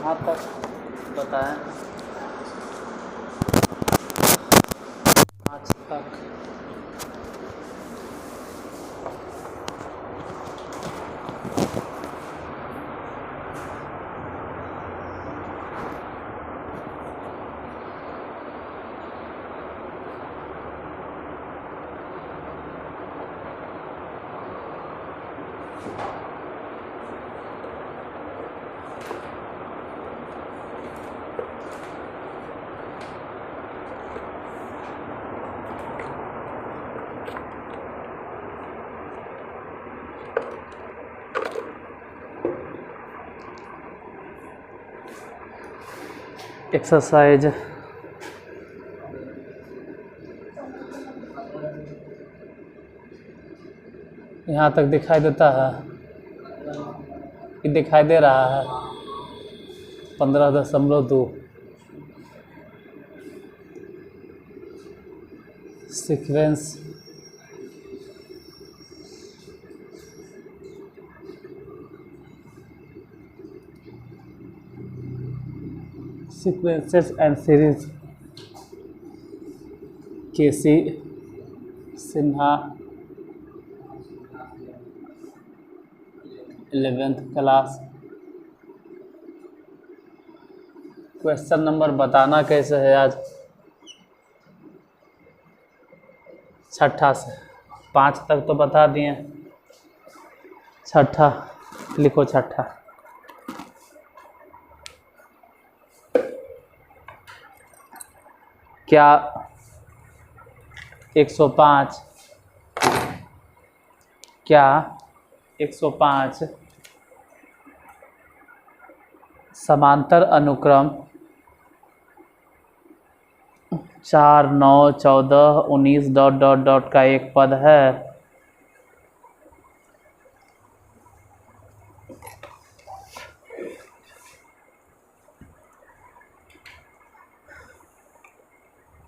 कहाँ तक बताएं? 5 तक। एक्सरसाइज यहाँ तक दिखाई देता है कि दिखाई दे रहा है? 15.2 sequence sequences and series K C Sinha 11th class. Question number बताना कैसे है आज? 6ठा से 5 तक तो बता दिए, 6ठा लिखो। 6ठा क्या 105 समांतर अनुक्रम 4, 9, 14, 19 ... का एक पद है?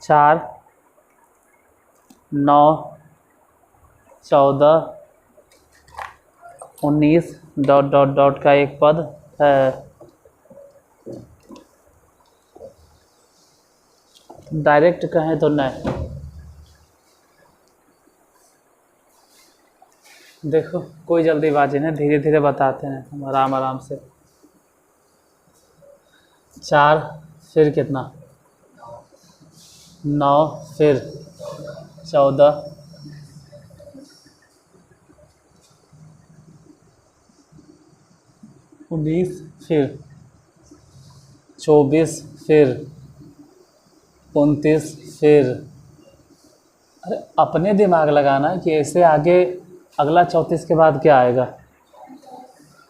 चार 9, 14, 19 ... का एक पद है। डायरेक्ट कहें तो नहीं। देखो कोई जल्दीबाजी नहीं, धीरे धीरे बताते हैं हम, आराम आराम से। 4 फिर कितना? 9 फिर 14 19 फिर 24 फिर 29 फिर। अरे अपने दिमाग लगाना है कि ऐसे आगे अगला 34 के बाद क्या आएगा?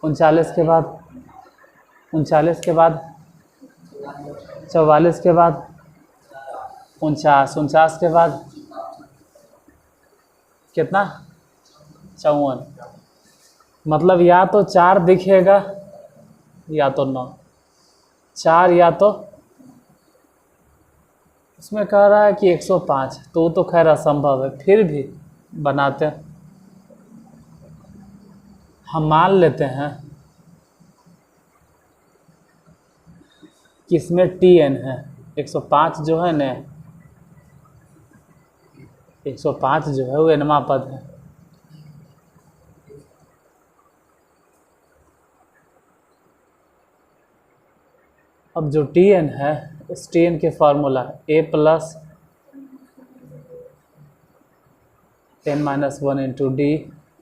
39 के बाद 39 के बाद 44 के बाद 49 के बाद कितना? 54। मतलब या तो 4 दिखेगा या तो 9। 4 या तो उसमें कह रहा है कि 105, तो खैर असंभव है, फिर भी बनाते हैं। हम मान लेते हैं कि इसमें Tn है। 105 जो है न, 105 जो है वो nवां पद है। अब जो Tn है, इस Tn के formula a + n-1 into d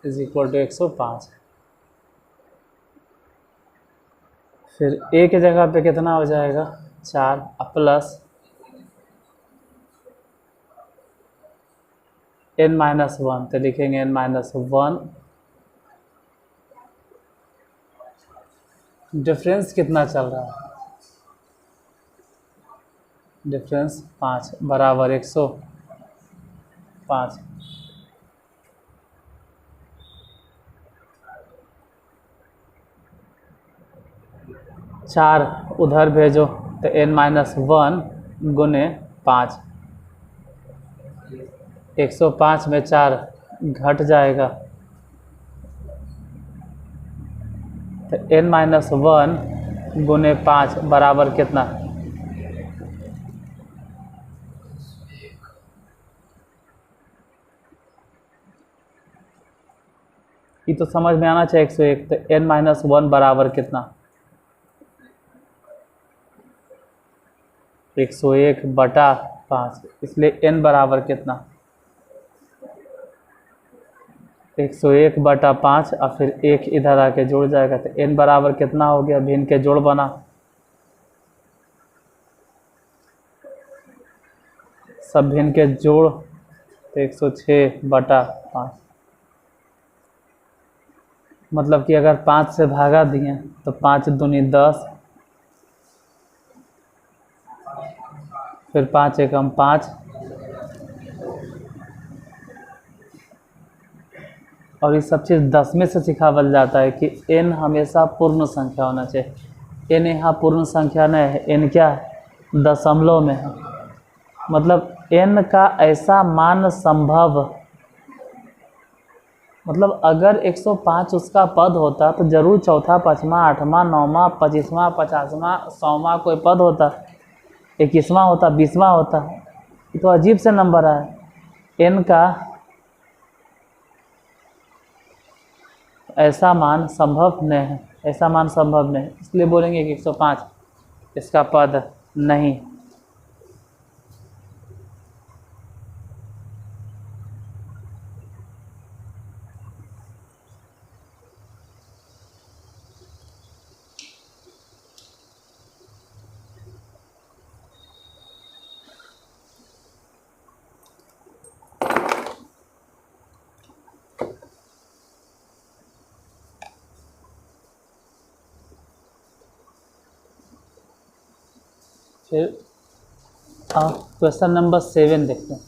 is equal to 105। फिर a के जगह पे कितना हो जाएगा? 4 प्लस n-1, तो लिखेंगे n-1। डिफरेंस कितना चल रहा है? डिफरेंस 5 बराबर 105। चार उधर भेजो तो n-1 गुने 5। 105 में 4 घट जाएगा तो n-1 गुने 5 बराबर कितना? ये तो समझ में आना चाहिए 101। तो n-1 बराबर कितना? 101/5, इसलिए n बराबर कितना? 101/5 और फिर 1 इधर आके जुड़ जाएगा तो n बराबर कितना हो गया? भिन्न के जोड़ बना, सब भिन्न के जोड़ तो 106/5। मतलब कि अगर 5 से भागा दिए तो 5 दूनी 10, फिर 5 एकम 5, और ये सब चीज़ 10 में से सिखावल जाता है कि n हमेशा पूर्ण संख्या होना चाहिए। n यहाँ पूर्ण संख्या नहीं है, n क्या है? दशमलव में है। मतलब n का ऐसा मान संभव, मतलब अगर 105 उसका पद होता तो जरूर चौथा, पाँचवा, आठवां, नौवां, 25वां, 50वां, 100वां कोई पद होता, 21वां होता, 20वां होता। ये तो अजीब से नंबर है। n का ऐसा मान संभव नहीं है, ऐसा मान संभव नहीं, इसलिए बोलेंगे कि 105 इसका पद नहीं। फिर क्वेश्चन नंबर 7 देखते हैं।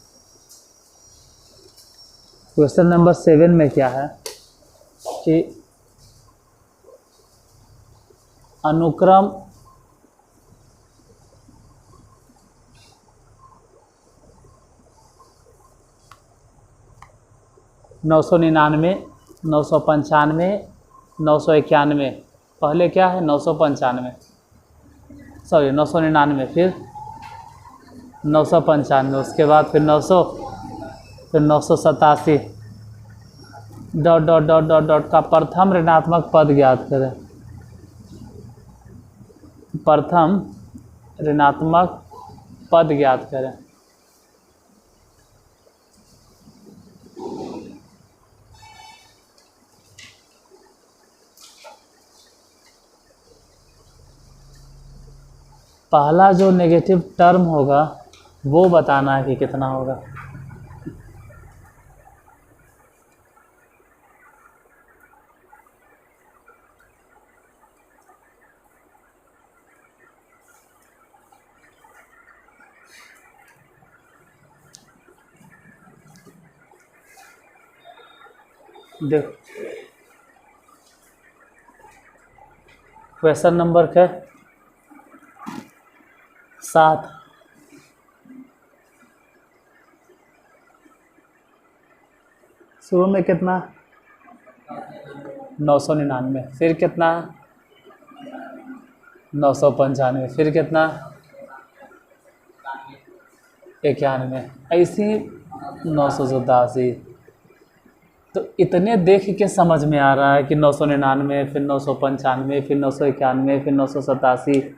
क्वेश्चन नंबर 7 में क्या है कि अनुक्रम नौ सौ 995, 991। पहले क्या है? 995, सॉरी 999, फिर 995, उसके बाद फिर 900, फिर 987 dot dot dot dot dot का प्रथम ऋणात्मक पद ज्ञात करें। प्रथम ऋणात्मक पद ज्ञात करें। पहला जो नेगेटिव टर्म होगा वो बताना है कि कितना होगा। देखो क्वेश्चन नंबर क्या? 7। शुरू में कितना? 999, फिर कितना? 995, फिर कितना? 91, ऐसी 987। तो इतने देख के समझ में आ रहा है कि 999, फिर 995, फिर 991, फिर 987,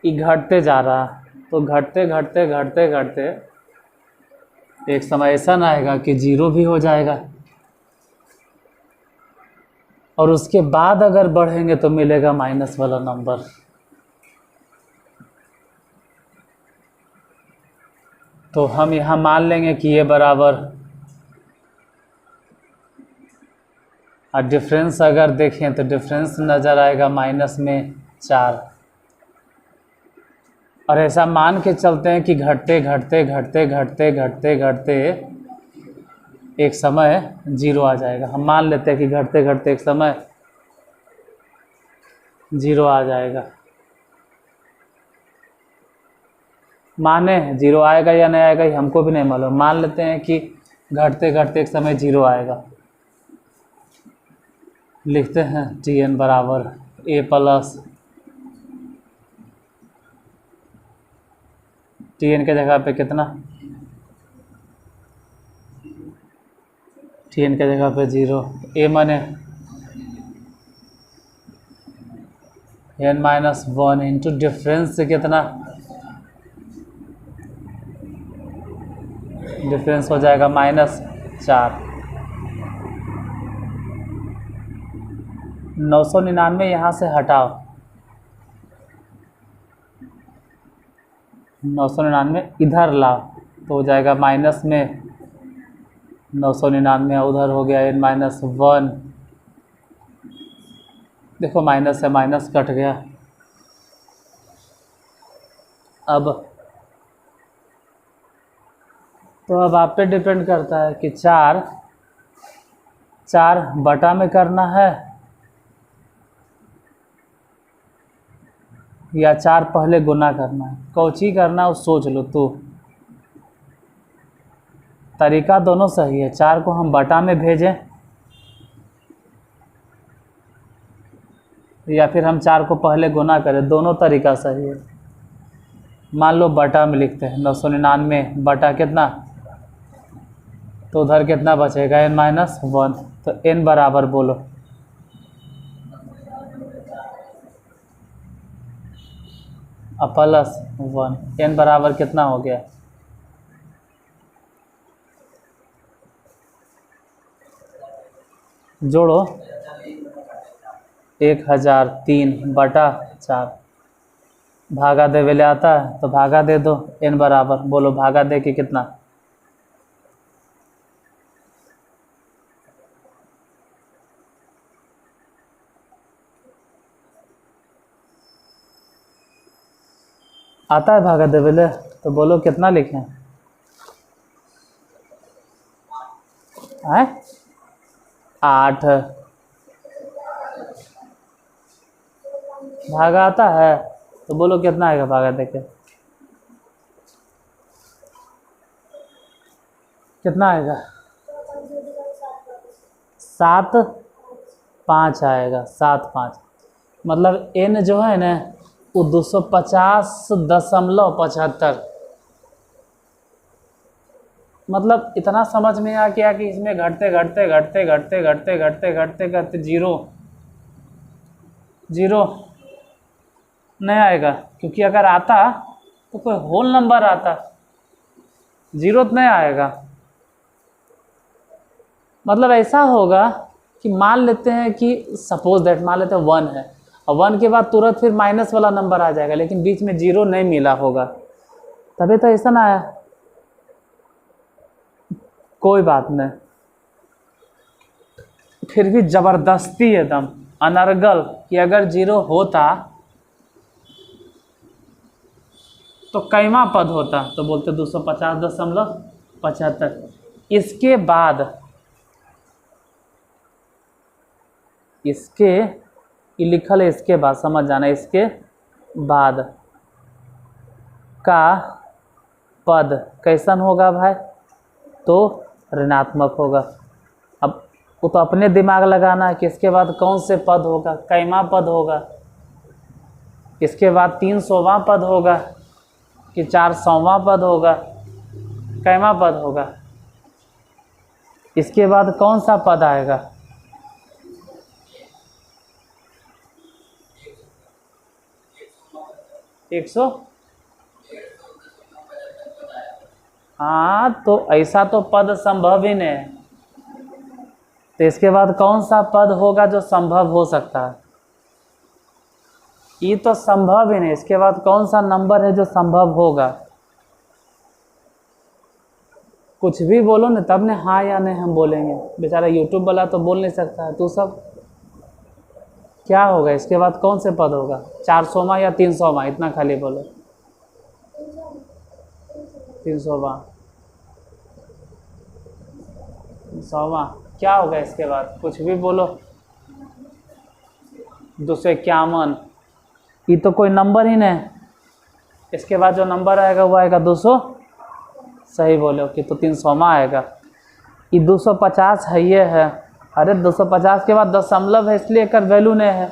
ये घटते जा रहा है। तो घटते घटते घटते घटते एक समय ऐसा ना आएगा कि 0 भी हो जाएगा, और उसके बाद अगर बढ़ेंगे तो मिलेगा माइनस वाला नंबर। तो हम यहाँ मान लेंगे कि ये बराबर, और डिफरेंस अगर देखें तो डिफरेंस नज़र आएगा माइनस में 4। और ऐसा मान के चलते हैं कि घटते घटते घटते घटते घटते घटते एक समय 0 आ जाएगा। हम मान लेते हैं कि घटते घटते एक समय 0 आ जाएगा। माने 0 आएगा या नहीं आएगा ये हमको भी नहीं मालूम, मान लेते हैं कि घटते घटते एक समय 0 आएगा। लिखते हैं Tn बराबर a प्लस Tn के जगह पे कितना, Tn के जगह पे 0, a माने n-1 इंटू डिफरेंस से कितना, डिफरेंस हो जाएगा -4। 999 यहाँ से हटाओ, 999 इधर लाओ तो हो जाएगा माइनस में 999 उधर हो गया n-1। देखो माइनस से माइनस कट गया। अब तो अब आप पे डिपेंड करता है कि 4 बटा में करना है या 4 पहले गुना करना है, कौची करना है सोच लो। तो तरीका दोनों सही है, 4 को हम बटा में भेजें या फिर हम 4 को पहले गुना करें, दोनों तरीका सही है। मान लो बटा में लिखते हैं 999 बटा कितना, तो उधर कितना बचेगा n-1, तो n बराबर बोलो +1, n बराबर कितना हो गया, जोड़ो 1003 बटा 4, भागा दे वेले आता है तो भागा दे दो, n बराबर बोलो भागा दे कि कितना, आता है भागा दे वेले, तो बोलो कितना लिखें, है 8। भागा आता है तो बोलो कितना आएगा भागा देके, कितना आएगा 7 5 आएगा, 7 5। मतलब n जो है ना वो 250.75, मतलब इतना समझ में आ गया कि इसमें घटते घटते घटते घटते घटते घटते घटते घटते 0 नहीं आएगा, क्योंकि अगर आता तो कोई होल नंबर आता, 0 तो नहीं आएगा। मतलब ऐसा होगा कि मान लेते हैं कि सपोज दैट मान लेते हैं 1 है, और 1 के बाद तुरंत फिर माइनस वाला नंबर आ जाएगा, लेकिन बीच में 0 नहीं मिला होगा, तभी तो ऐसा ना आया। कोई बात नहीं, फिर भी ज़बरदस्ती एकदम अनर्गल कि अगर 0 होता तो कैमा पद होता, तो बोलते 250.75। इसके बाद इसके ये लिखल है, इसके बाद समझ जाना, इसके बाद का पद कैसन होगा भाई, तो ऋणात्मक होगा। अब वो तो अपने दिमाग लगाना है कि इसके बाद कौन से पद होगा, कैमा पद होगा, इसके बाद 300वां पद होगा कि 400वां पद होगा, कैमा पद होगा, इसके बाद कौन सा पद आएगा, 100। हाँ तो ऐसा तो पद संभव ही नहीं है, तो इसके बाद कौन सा पद होगा जो संभव हो सकता है, ये तो संभव ही नहीं। इसके बाद कौन सा नंबर है जो संभव होगा, कुछ भी बोलो ना तब ने हाँ या नहीं हम बोलेंगे, बेचारा यूट्यूब वाला तो बोल नहीं सकता है। तो सब क्या होगा, इसके बाद कौन से पद होगा, 400वां या 300वां, इतना खाली बोलो, 300वां 300वां क्या होगा, इसके बाद कुछ भी बोलो, 251, ये तो कोई नंबर ही नहीं। इसके बाद जो नंबर आएगा वो आएगा 200, सही बोलो कि तो 300वां आएगा। ये 250 है, ये है, अरे 250 के बाद दशमलव है इसलिए कर वैल्यू नहीं है।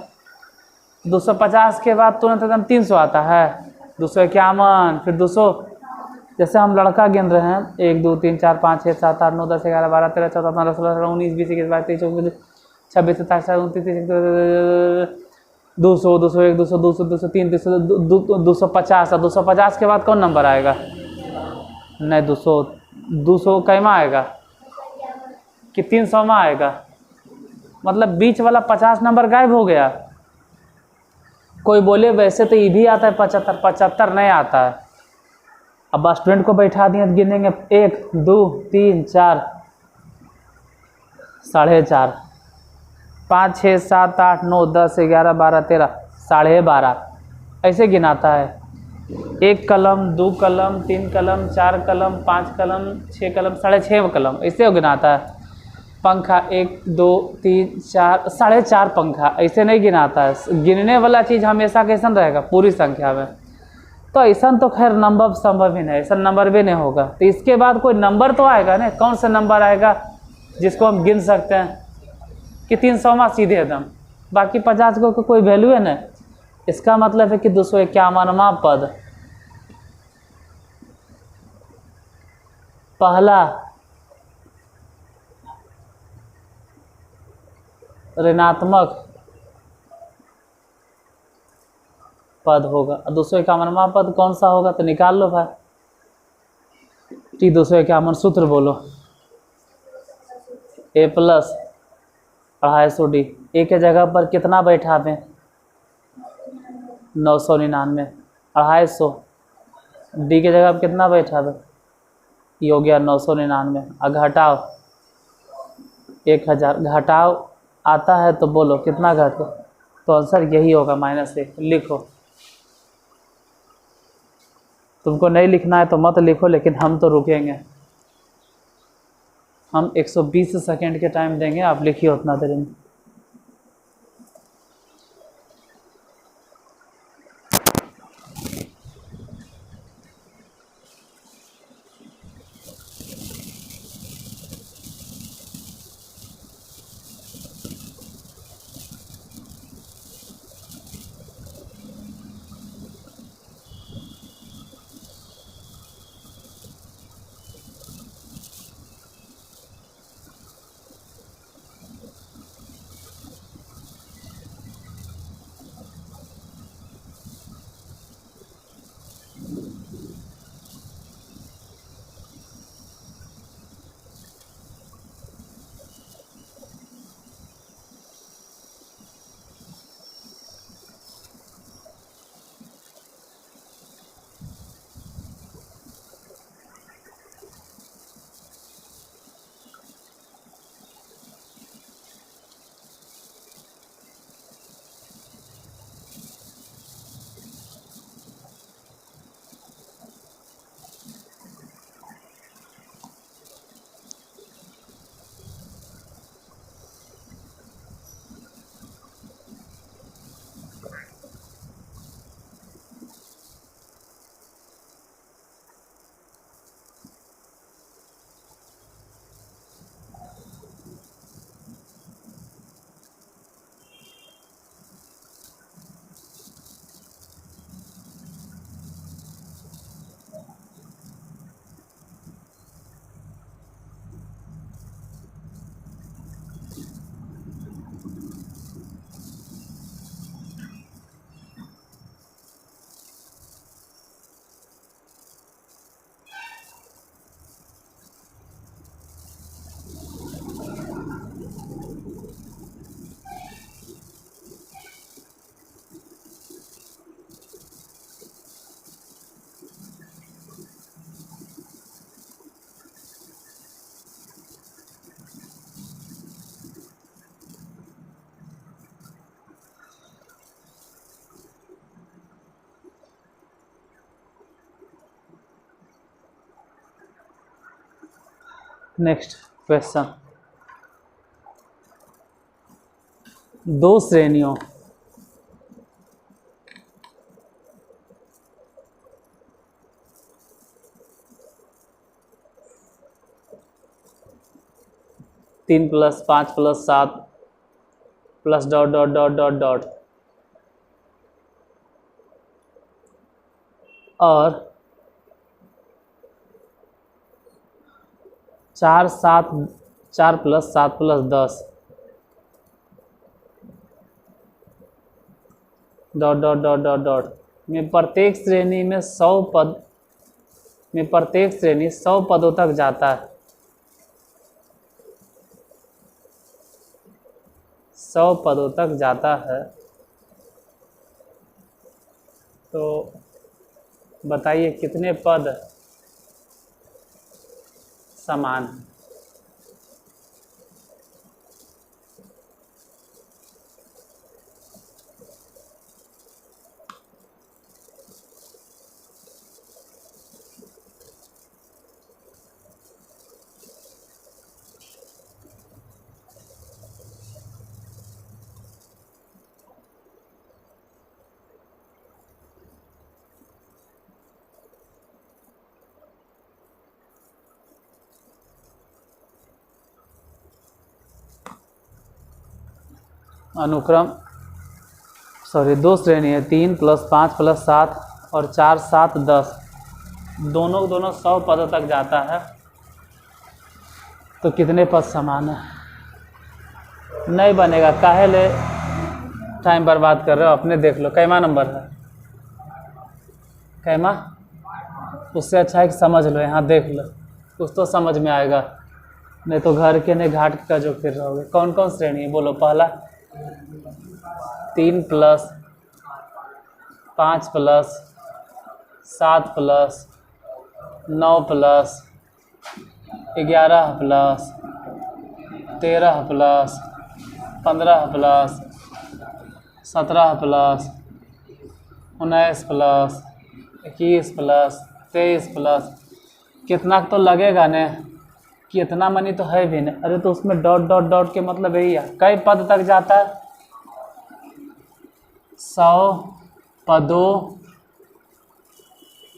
250 के बाद तुरंत एकदम 300 आता है, 251, फिर 200, जैसे हम लड़का गिन रहे हैं 1 2 3 4 5 6 7 8 9 10 11 12 13 14 15 16 19 20 21 22 23 24 26 27 29 200 201 200 200 203 250 और 250 के बाद कौन नंबर आएगा? नहीं 200 कैमा आएगा कि 300 में आएगा, मतलब बीच वाला 50 नंबर गायब हो गया। कोई बोले वैसे तो ये भी आता है 75, 75 नहीं आता है। अब स्टूडेंट को बैठा दिए गिनेंगे 1 2 3 4 4.5 5 6 7 8 9 10 11 12 13 12.5 ऐसे गिनाता है। 1 कलम 2 कलम 3 कलम 4 कलम 5 कलम 6 कलम 6.5 कलम ऐसे गिनाता है। पंखा 1 2 3 4 4.5 पंखा ऐसे नहीं गिनाता है। गिनने वाला चीज़ हमेशा कैसन रहेगा? पूरी संख्या में। तो ऐसा तो खैर नंबर संभव ही नहीं, ऐसा नंबर भी नहीं होगा। तो इसके बाद कोई नंबर तो आएगा ना, कौन सा नंबर आएगा जिसको हम गिन सकते हैं कि 300 सीधे एकदम, बाकी 50 को कोई वैल्यू है नहीं। इसका मतलब है कि 251वां पद पहला ऋणात्मक पद होगा। 251वां पद कौन सा होगा तो निकाल लो भाई। टी 251 सूत्र बोलो। A plus 250 D. ए के जगह पर कितना बैठा दें? 999। 250 डी के जगह पर कितना बैठा दें? ये हो गया 999। अब घटाओ 1000, घटाओ आता है तो बोलो कितना घटो, तो आंसर यही होगा -1। लिखो। तुमको नहीं लिखना है तो मत लिखो, लेकिन हम तो रुकेंगे। हम 120 सेकेंड के टाइम देंगे, आप लिखिए उतना देर में। Next question. 2 श्रेणियों तीन plus 5 plus 7 plus dot dot dot dot dot और चार सात, 4 + 7 + 10 dot dot dot dot dot में प्रत्येक श्रेणी में 100 पद में प्रत्येक श्रेणी 100 पदों तक जाता है। 100 पदों तक जाता है। तो बताइए कितने पद समान हैं। अनुक्रम दो श्रेणी है, 3 + 5 + 7 और 4 7 10, दोनों 100 पदों तक जाता है। तो कितने पद समान है? नहीं बनेगा, काहे ले टाइम बर्बाद कर रहे हो, अपने देख लो कैमा नंबर है। कैमा, उससे अच्छा है कि समझ लो, यहाँ देख लो, कुछ तो समझ में आएगा, नहीं तो घर के नहीं घाट का जो फिर रहोगे। कौन कौन श्रेणी है बोलो? पहला 3 + 5 + 7 + 9 + 11 + 13 + 15 + 17 + 19 + 21 + 23 + कितना तो लगेगा न कि इतना मनी तो है भी नहीं। अरे तो उसमें डॉट डॉट डॉट के मतलब यही है, कई पद तक जाता है? 100 पदों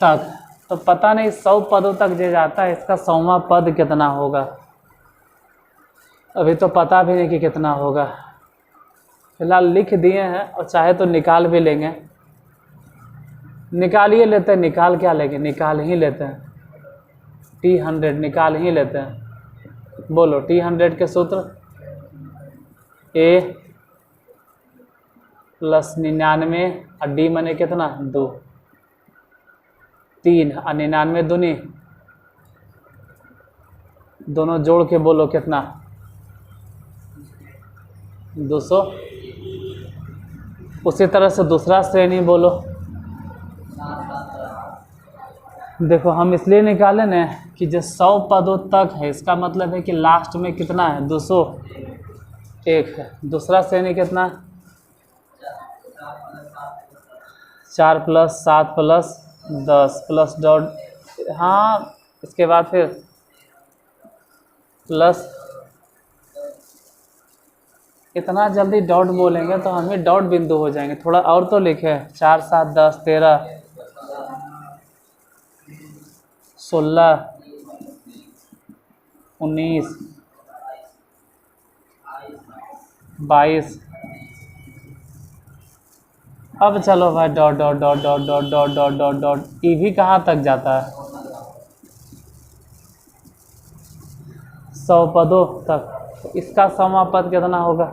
तक। तो पता नहीं 100 पदों तक जो जाता है इसका 100वां पद कितना होगा, अभी तो पता भी नहीं कि कितना होगा। फिलहाल लिख दिए हैं और चाहे तो निकाल भी लेंगे। निकालिए लेते हैं, निकाल क्या लेंगे, निकाल ही लेते हैं। T100 निकाल ही लेते हैं। बोलो T100 के सूत्र, A + 99 और D मने कितना 2, 3 और 99 दूनी, दोनों जोड़ के बोलो कितना 200। उसी तरह से दूसरा श्रेणी बोलो। देखो हम इसलिए निकाले ना कि जो 100 पदों तक है इसका मतलब है कि लास्ट में कितना है 201 है। दूसरा श्रेणी कितना, 4 + 7 + 10 प्लस डॉट, हाँ इसके बाद फिर प्लस, इतना जल्दी डॉट बोलेंगे तो हम ही डॉट बिंदु हो जाएंगे। थोड़ा और तो लिखे, 4 7 10 13 16 19 22। अब चलो भाई dot dot dot dot dot dot dot dot dot, ई भी कहाँ तक जाता है 100 पदों तक। तो इसका 100वां पद कितना होगा?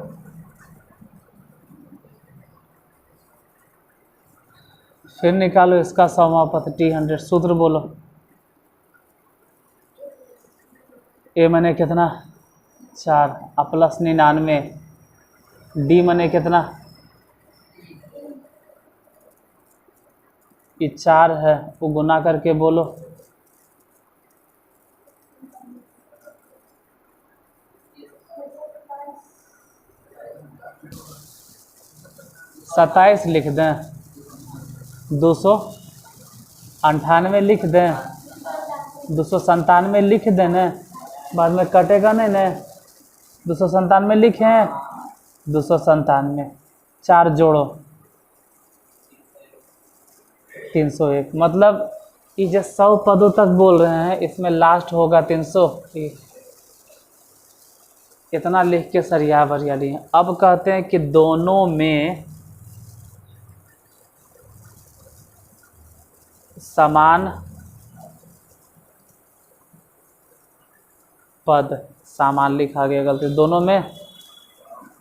फिर निकालो इसका 100वां पद T100। सूत्र बोलो, A मने कितना 4 + 99, D मने कितना, ये 4 है, वो गुना करके बोलो, सत्ताईस लिख दें, 298 लिख दें, 297 लिख दें न, बाद में कटेगा नहीं न। 297 लिखें, 297 4 जोड़ो 301। मतलब ये जो 100 पदों तक बोल रहे हैं इसमें लास्ट होगा 300। इतना लिख के सरिया भरिया लिए। अब कहते हैं कि दोनों में समान पद समान लिखा गया, गलती, दोनों में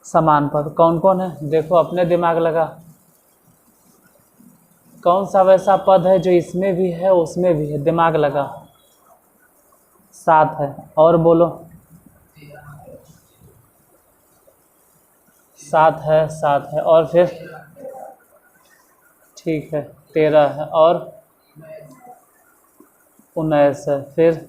समान पद कौन कौन है? देखो अपने दिमाग लगा, कौन सा वैसा पद है जो इसमें भी है उसमें भी है? दिमाग लगा। 7 है। और बोलो। 7 है, 7 है। और फिर ठीक है 13 है। और 19 है। फिर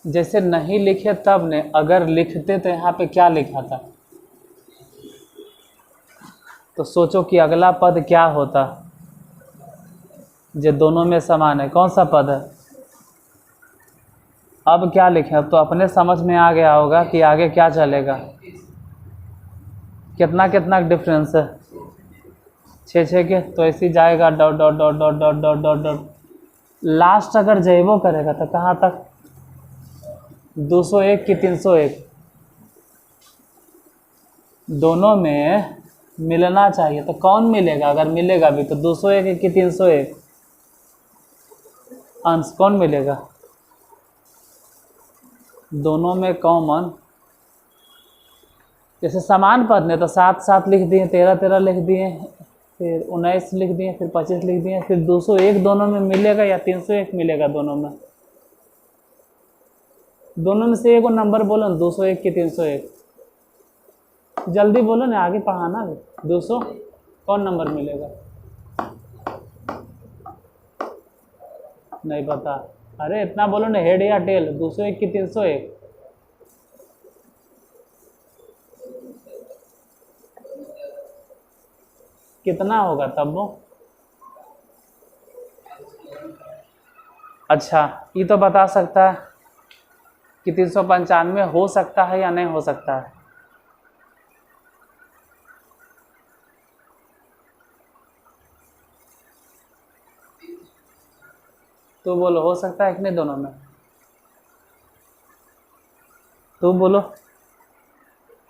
जैसे नहीं लिखे तब ने, अगर लिखते तो यहाँ पे क्या लिखा था? तो सोचो कि अगला पद क्या होता जो दोनों में समान है? कौन सा पद है? अब क्या लिखे? अब तो अपने समझ में आ गया होगा कि आगे क्या चलेगा। कितना कितना डिफरेंस है? 6 के, तो ऐसे ही जाएगा dot dot dot dot dot dot dot dot, last अगर जयबो करेगा तो कहाँ तक? 201 की 301, दोनों में मिलना चाहिए। तो कौन मिलेगा? अगर मिलेगा भी तो 201 की 301, अंश कौन मिलेगा? दोनों में कॉमन, जैसे समान पद ने तो 7 7 लिख दिए, 13 13 लिख दिए, फिर 19 लिख दिए, फिर 25 लिख दिए, फिर 201 दोनों में मिलेगा या 301 मिलेगा? दोनों में, दोनों में से एक नंबर बोलो ना, 201 की 301, जल्दी बोलो ना, आगे पढ़ाना भी। 200 कौन नंबर मिलेगा? नहीं पता? अरे इतना बोलो ना, हेड या टेल? 201 की 301, कितना होगा तब वो? अच्छा ये तो बता सकता है कि 395 हो सकता है या नहीं हो सकता है? तो बोलो हो सकता है कि नहीं दोनों में? तो बोलो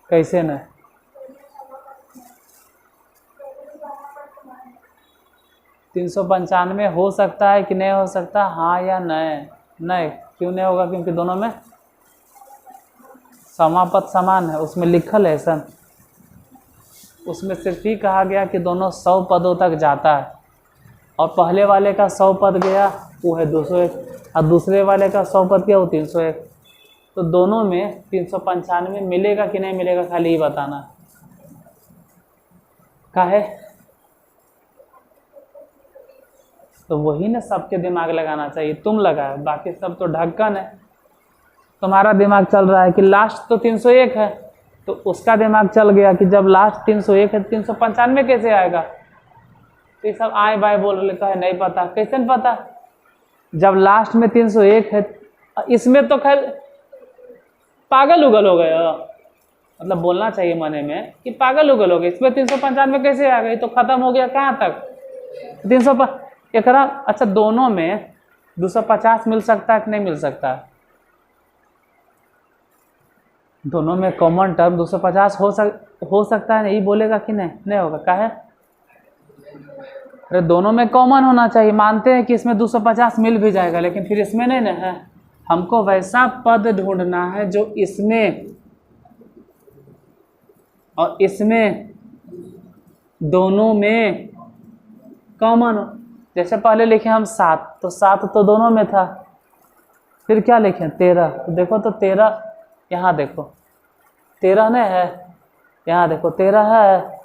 कैसे न? तीन सौ पंचानवे हो सकता है कि नहीं हो सकता? हाँ या नहीं? नहीं, क्यों नहीं होगा? क्योंकि दोनों में समापद समान है, उसमें लिखल है सर, उसमें सिर्फ ही कहा गया कि दोनों 100 पदों तक जाता है, और पहले वाले का 100 पद गया वो है 201, और दूसरे वाले का 100 पद गया वो 301। तो दोनों में 395 मिलेगा कि नहीं मिलेगा, खाली ही बताना। काहे? तो वही ना सबके दिमाग लगाना चाहिए, तुम लगाए, बाकी सब तो ढक्कन है। तुम्हारा दिमाग चल रहा है कि लास्ट तो 301 है, तो उसका दिमाग चल गया कि जब लास्ट 301 है 395 कैसे आएगा? तो ये सब आए बाय बोल रहे है नहीं पता। कैसे नहीं पता? जब लास्ट में 301 है, इसमें तो खैर पागल उगल हो गया, मतलब बोलना चाहिए मने में कि पागल उगल हो गए, इसमें 395 कैसे आ गई? तो खत्म हो गया कहाँ तक? 300 एकरा। अच्छा दोनों में 250 मिल सकता है कि नहीं मिल सकता? दोनों में कॉमन टर्म 250 हो सकता है, नहीं बोलेगा कि नहीं? नहीं होगा। काहे? अरे दोनों में कॉमन होना चाहिए, मानते हैं कि इसमें 250 मिल भी जाएगा, लेकिन फिर इसमें नहीं ना है। हमको वैसा पद ढूंढना है जो इसमें और इसमें दोनों में कॉमन हो। जैसे पहले लिखे हम 7, तो 7 तो दोनों में था, फिर क्या लिखे? 13। तो देखो तो 13 यहाँ देखो 13 नहीं है, यहाँ देखो 13 है,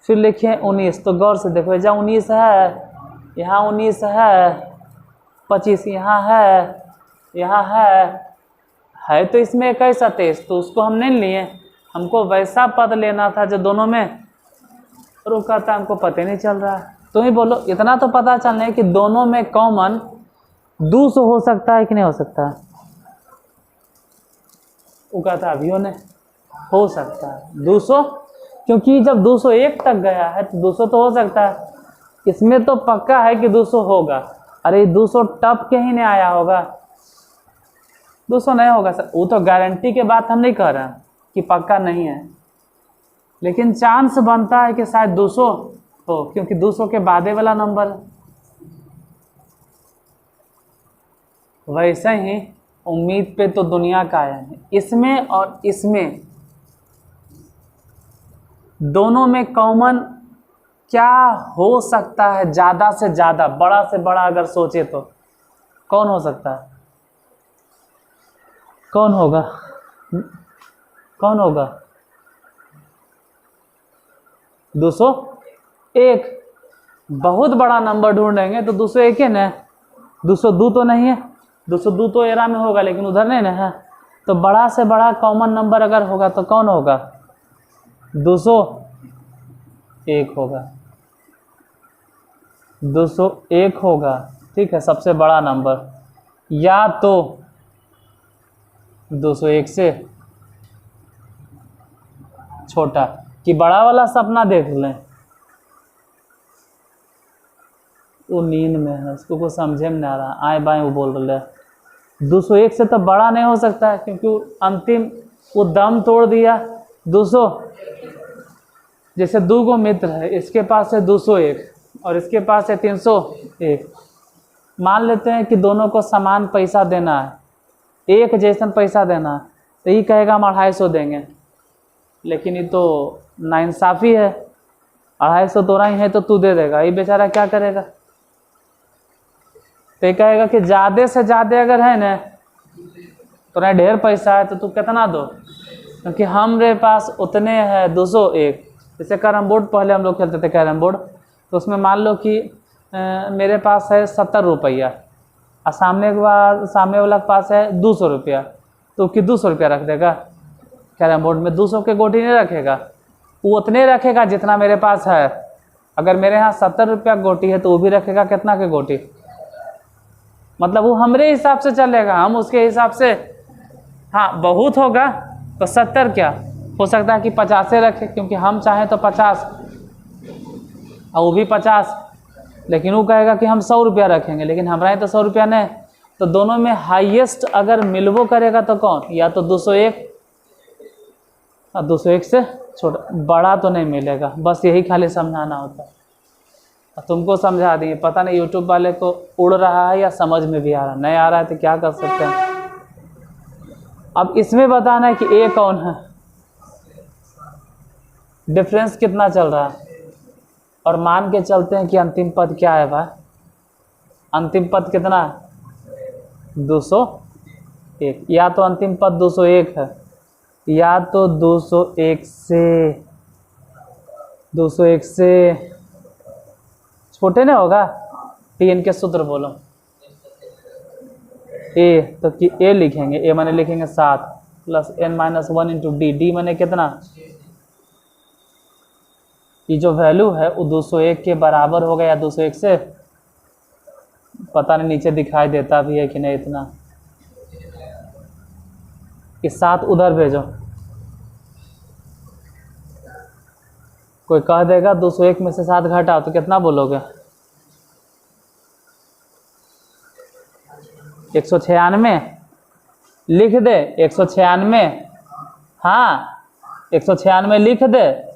फिर लिखे 19, तो गौर से देखो जहाँ 19 है, यहाँ 19 है, 25 यहाँ है तो इसमें 21 23, तो उसको हम नहीं लिए, हमको वैसा पद लेना था जो दोनों में रुका था, हमको पता नहीं चल रहा है। तुम ही बोलो, इतना तो पता चलना है कि दोनों में कॉमन 200 हो सकता है कि नहीं हो सकता? वो कहता अभी ने हो सकता है 200, क्योंकि जब 201 तक गया है तो 200 तो हो सकता है, इसमें तो पक्का है कि 200 होगा। अरे 200 टप के ही नहीं आया होगा, 200 नहीं होगा सर। वो तो गारंटी के बात हम नहीं कह रहे हैं कि पक्का नहीं है, लेकिन चांस बनता है कि शायद 200 हो, क्योंकि 200 के बादे वाला नंबर। वैसे ही उम्मीद पे तो दुनिया कायम है। इसमें और इसमें दोनों में कॉमन क्या हो सकता है? ज़्यादा से ज़्यादा, बड़ा से बड़ा अगर सोचे तो कौन हो सकता है? कौन होगा? कौन होगा? 201। बहुत बड़ा नंबर ढूंढेंगे तो 201 है ना। 202 तो नहीं है, 202 तो एरा में होगा लेकिन उधर नहीं ना है। तो बड़ा से बड़ा कॉमन नंबर अगर होगा तो कौन होगा? 201 होगा। 201 होगा, ठीक है, सबसे बड़ा नंबर। या तो 201 से छोटा, कि बड़ा वाला सपना देख लें। वो नींद में है, उसको कुछ समझे में नहीं आ रहा, आए बाएं वो बोल रहे हैं। 201 से तो बड़ा नहीं हो सकता है, क्योंकि अंतिम वो दम तोड़ दिया। 200, जैसे 2 गो मित्र है, इसके पास है 201 और इसके पास है 301। मान लेते हैं कि दोनों को समान पैसा देना है, एक जैसन पैसा देना है, तो ये कहेगा हम 250 देंगे। लेकिन ये तो नाइंसाफ़ी है, 250 तोड़ा ही है तो तू दे देगा, ये बेचारा क्या करेगा? तो ये कहेगा कि ज़्यादा से ज़्यादा अगर है ना, तो ना ढेर पैसा है तो तू कितना दो, क्योंकि हमारे पास उतने है 201। जैसे कैरम बोर्ड पहले हम लोग खेलते थे कैरम बोर्ड, तो उसमें मान लो कि मेरे पास है 70 रुपया और सामने वाला के पास है 200 रुपया, तो कि 200 रुपया रख देगा? कैरम बोर्ड में 200 के गोटी नहीं रखेगा, वो उतने रखेगा जितना मेरे पास है। अगर मेरे यहाँ 70 रुपया गोटी है तो वो भी रखेगा कितना के गोटी? मतलब वो हमारे हिसाब से चलेगा, हम उसके हिसाब से। हाँ, बहुत होगा तो 70, क्या हो सकता है कि 50 रखे, क्योंकि हम चाहें तो 50 और वो भी 50, लेकिन वो कहेगा कि हम 100 रुपया रखेंगे, लेकिन हमारा तो 100 रुपया नहीं। तो दोनों में हाईएस्ट अगर मिलवो करेगा तो कौन? या तो 201 और 201 से छोटा, बड़ा तो नहीं मिलेगा। बस यही खाली समझाना होता है। तुमको समझा दिए, पता नहीं यूट्यूब वाले को उड़ रहा है या समझ में भी आ रहा है। नहीं आ रहा है तो क्या कर सकते हैं। अब इसमें बताना है कि ए कौन है, डिफरेंस कितना चल रहा है, और मान के चलते हैं कि अंतिम पद क्या है भाई? अंतिम पद कितना है? 201। या तो अंतिम पद 201 है, या तो 201 से छोटे नहीं होगा। टीएन के सूत्र बोलो। ए, तो कि ए लिखेंगे, ए माने लिखेंगे 7 plus n-1 into D. D माने कितना? ये जो वैल्यू है वो 201 के बराबर होगा या 201 से, पता नहीं नीचे दिखाई देता भी है कि नहीं इतना। कि 7 उधर भेजो। कोई कह देगा 201 में से 7 घटाओ तो कितना बोलोगे? 196 लिख दे। 196, हाँ 196 लिख दे।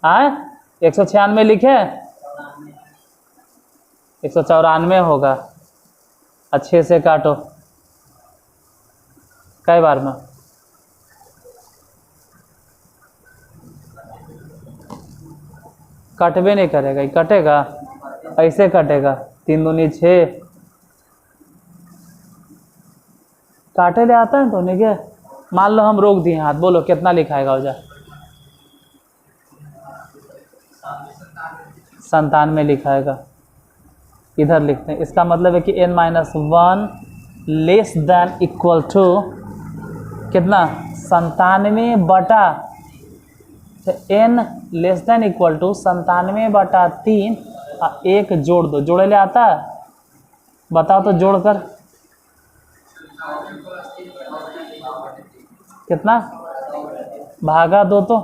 हाँ 196 लिखे, 194 होगा। अच्छे से काटो, कई बार में? कटबे नहीं करेगा, ये कटेगा, ऐसे कटेगा। 3 दूनी 6, काटे ले आता है तो नहीं क्या? मान लो हम रोक दिए हाथ, बोलो कितना लिखाएगा हो जाए? 97 लिखाएगा। इधर लिखते हैं, इसका मतलब है कि n-1 less than equal to कितना? 97 बटा, तो n less than equal to 97/3 और 1 जोड़ दो। जोड़े ले आता है? बताओ तो जोड़कर कितना? भागा 2 तो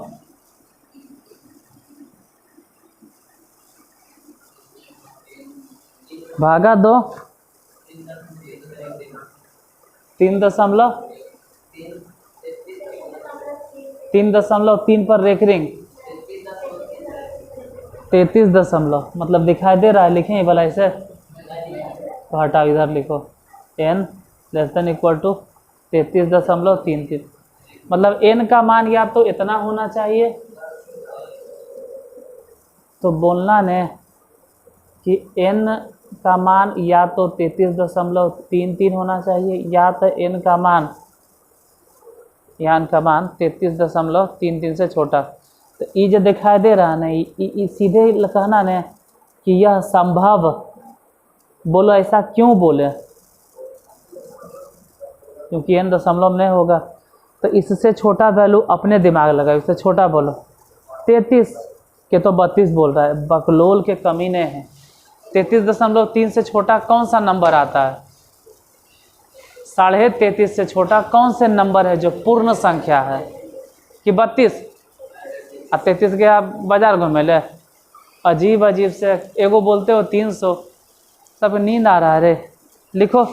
भागा 2, 3.3 पर रेकरिंग 33 मतलब दिखाई दे रहा है। लिखें भला इसे, तो हटाओ, इधर लिखो n less than equal to 33.33। मतलब n का मान या तो इतना होना चाहिए, तो बोलना ने कि n का मान या तो 33.33 होना चाहिए, या तो n का मान 33.33 से छोटा। तो ये जो दिखाई दे रहा है ना, सीधे कहना ने कि यह संभव। बोलो ऐसा क्यों बोले, क्योंकि n दशमलव नहीं होगा। तो इससे छोटा वैल्यू अपने दिमाग लगाओ, इससे छोटा बोलो। 33 के तो 32 बोल रहा है, बकलोल के कमीने हैं। 33.3 से छोटा कौन सा नंबर आता है? 33.5 से छोटा कौन से नंबर है जो पूर्ण संख्या है? कि 32 और 33 के आप बाजार घूमे ले, अजीब अजीब से एगो बोलते हो 300। सब नींद आ रहा है रे, लिखो।